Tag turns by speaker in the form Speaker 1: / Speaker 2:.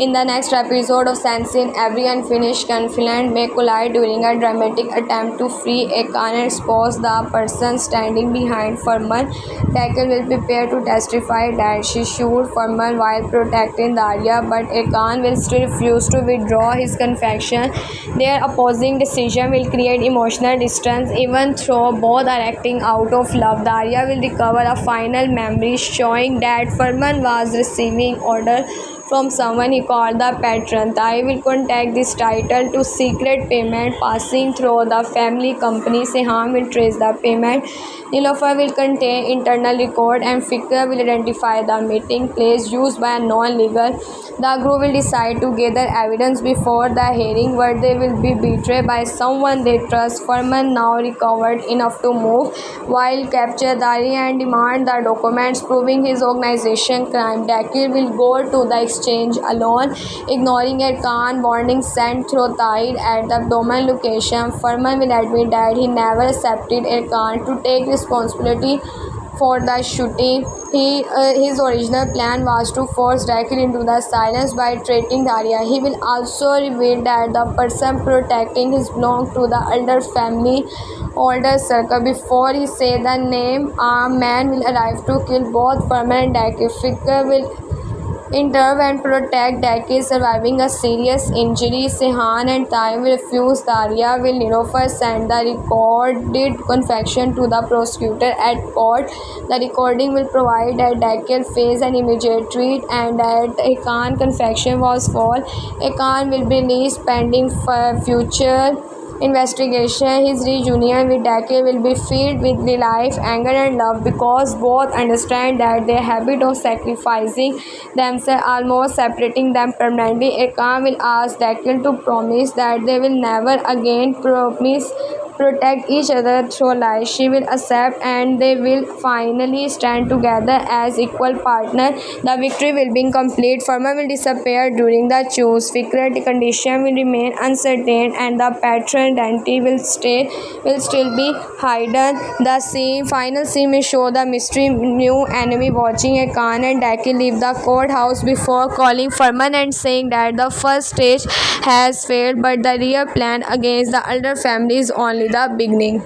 Speaker 1: In the next episode of Sensin, every unfinished conflict may collide during a dramatic attempt to free Akan and expose the person standing behind Farman. Dekel will prepare to testify that she shot Farman while protecting Daria, but Akan will still refuse to withdraw his confession. Their opposing decision will create emotional distance, even though both are acting out of love. Daria will recover a final memory showing that Farman was receiving order from someone he called the patron. Tai will contact this title to secret payment passing through the family company. Seham will trace the payment. Nilofer will contain internal record and Fikra will identify the meeting place used by a non-legal. The group will decide to gather evidence before the hearing where they will be betrayed by someone they trust. Farman now recovered enough to move while capture Dari and demand the documents proving his organization crime. Dakir will go to the exchange alone, ignoring a Khan warning sent through Tahir at the abdomen location. Farman will admit that he never accepted a Khan to take responsibility for the shooting. His original plan was to force Dakir into the silence by treating Daria. He will also reveal that the person protecting his belonged to the elder family, older circle. Before he say the name, a man will arrive to kill both Farman and Dakir. Fikr will intervene and protect Dakir, surviving a serious injury. Sehan and Tai will refuse. Daria will Nilofer send the recorded confession to the prosecutor at court. The recording will provide that Dakir faced an immediate treat and that Akan confession was false. Akan will be released pending future investigation. His reunion with Dakir will be filled with relief, anger and love because both understand that their habit of sacrificing themselves almost separating them permanently. Akan will ask Dakir to promise that they will never again protect each other through lies. She will accept and they will finally stand together as equal partners. The victory will be complete. Farman will disappear during the choose. Fikret condition will remain uncertain and the patron identity will still be hidden. The final scene may show the mystery new enemy watching Akan and Dakir leave the courthouse before calling Farman and saying that the first stage has failed but the real plan against the elder family is only the beginning.